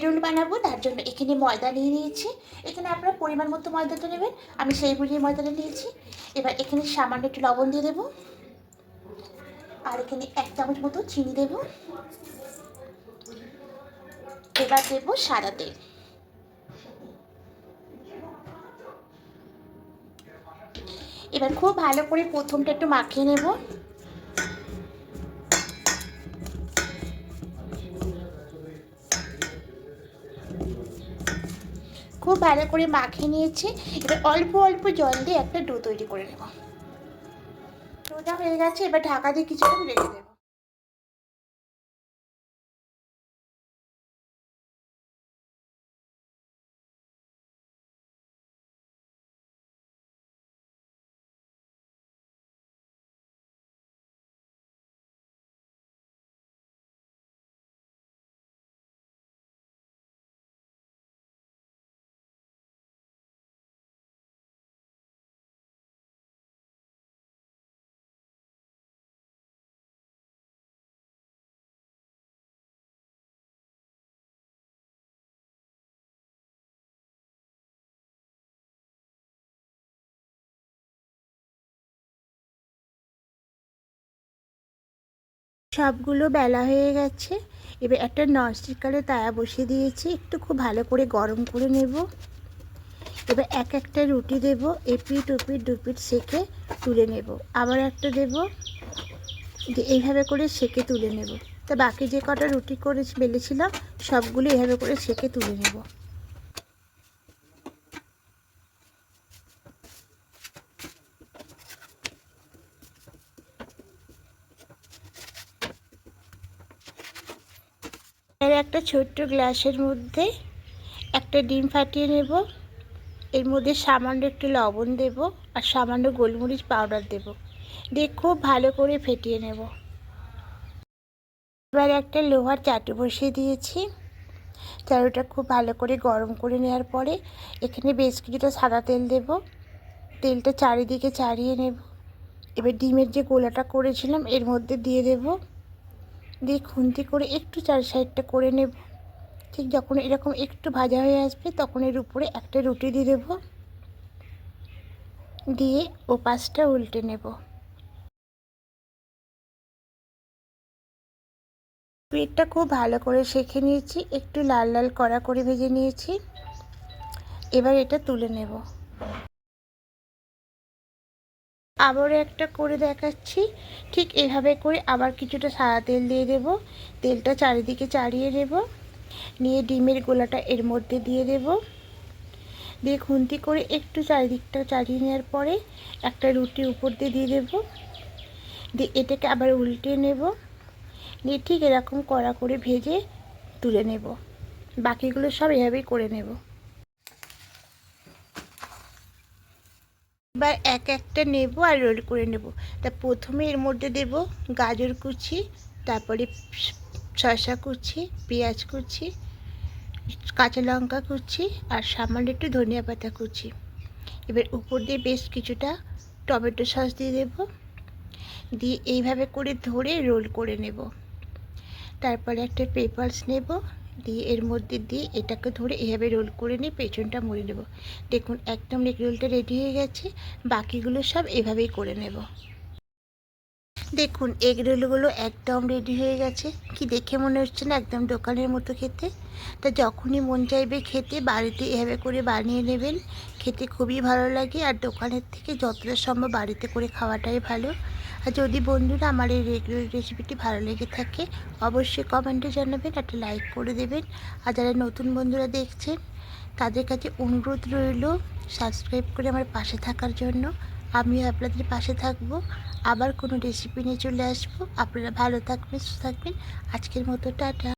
Role বানাবো তার জন্য এখানে ময়দা নিয়ে নিয়েছি। এখানে আপনারা পরিমাণ মতো ময়দাটা নেবেন, আমি সেই বুঝিয়ে ময়দাটা নিয়েছি। এবার এখানে সামান্য একটু লবণ দিয়ে দেবো, আর এখানে 1 চামচ মতো চিনি দেবো। এবার দেবো সাদা তেল। এবার খুব ভালো করে প্রথমটা একটু মাখিয়ে নেব। খুব ভালো করে মাখিয়ে নিয়েছি। এবার অল্প অল্প জল দিয়ে একটা ডো তৈরি করে নেব। ডোটা হয়ে গেছে, এবার ঢাকা দিয়ে কিছুক্ষণ রেখে দেবো। সবগুলো বেলা হয়ে গেছে। এবার একটা ননস্টিকারে তাওয়া বসিয়ে দিয়েছি, একটু খুব ভালো করে গরম করে নেব। এবার এক একটা রুটি দেব, এপিট ওপিট দুপিট সেকে তুলে নেব। আবার একটা দেব, এইভাবে করে সেকে তুলে নেব। তা বাকি যে কটা রুটি করে বেলেছিলাম সবগুলো এইভাবে করে সেকে তুলে নেব। এর একটা ছোট্ট গ্লাসের মধ্যে একটা ডিম ফাটিয়ে নেব। এর মধ্যে সামান্য একটু লবণ দেব আর সামান্য গোলমরিচ পাউডার দেব, দিয়ে খুব ভালো করে ফেটিয়ে নেব। এবার একটা লোহার চাটু বসিয়ে দিয়েছি। চাটুটা খুব ভালো করে গরম করে নেওয়ার পরে এখানে বেশ কিছুটা সাদা তেল দেব। তেলটা চারিদিকে চাড়িয়ে নেব। এবার ডিমের যে গোলাটা করেছিলাম এর মধ্যে দিয়ে দেব, দিয়ে খুন্তি করে একটু চার সাইডটা করে নেব। ঠিক যখন এরকম একটু ভাজা হয়ে আসবে তখন এর উপরে একটা রুটি দিয়ে দেব, দিয়ে ও পাশটা উল্টে নেব। পিঠটা খুব ভালো করে সেঁকে নিয়েছি, একটু লাল লাল কড়া করে ভেজে নিয়েছি। এবার এটা তুলে নেব। আবারও একটা করে দেখাচ্ছি। ঠিক এভাবে করে আবার কিছুটা সাদা তেল দিয়ে দেব। তেলটা চারিদিকে চাড়িয়ে নেব, নিয়ে ডিমের গোলাটা এর মধ্যে দিয়ে দেব, দিয়ে খুন্তি করে একটু চারিদিকটা চাড়িয়ে নেওয়ার পরে একটা রুটি উপর দিয়ে দেব, দিয়ে এটাকে আবার উল্টে নেব, নিয়ে ঠিক এরকম কড়া করে ভেজে তুলে নেব। বাকিগুলো সব এভাবেই করে নেব। এবার এক একটা নেব আর রোল করে নেব। তা প্রথমে এর মধ্যে দেব গাজর কুচি, তারপরে শসা কুচি, পেঁয়াজ কুচি, কাঁচা লঙ্কা কুচি আর সামান্য একটু ধনিয়া পাতা কুচি। এবার উপর দিয়ে বেশ কিছুটা টমেটো সস দিয়ে দেব, দিয়ে এইভাবে করে ধরে রোল করে নেব। তারপরে একটা পেপারস নেব, দিয়ে এর মধ্যে দিয়ে এটাকে ধরে এভাবে রোল করে নিয়ে পেছনটা মুড়ে নেব। দেখুন একদম এগ রোলটা রেডি হয়ে গেছে। বাকিগুলো সব এভাবেই করে নেব। দেখুন এগ রোলগুলো একদম রেডি হয়ে গেছে। কি দেখে মনে হচ্ছে না একদম দোকানের মতো খেতে? তা যখনই মন চাইবে খেতে বাড়িতে এভাবে করে বানিয়ে নেবেন, খেতে খুবই ভালো লাগে। আর দোকানের থেকে যতটা সম্ভব বাড়িতে করে খাওয়াটাই ভালো। আর যদি বন্ধুরা আমার এই এগ রোল রেসিপিটি ভালো লেগে থাকে অবশ্যই কমেন্টে জানাবেন, একটা লাইক করে দেবেন। আর যারা নতুন বন্ধুরা দেখছেন তাদের কাছে অনুরোধ রইল সাবস্ক্রাইব করে আমার পাশে থাকার জন্য। আমিও আপনাদের পাশে থাকবো। আবার কোনো রেসিপি নিয়ে চলে আসবো। আপনারা ভালো থাকবেন, সুস্থ থাকবেন। আজকের মতো টাটা।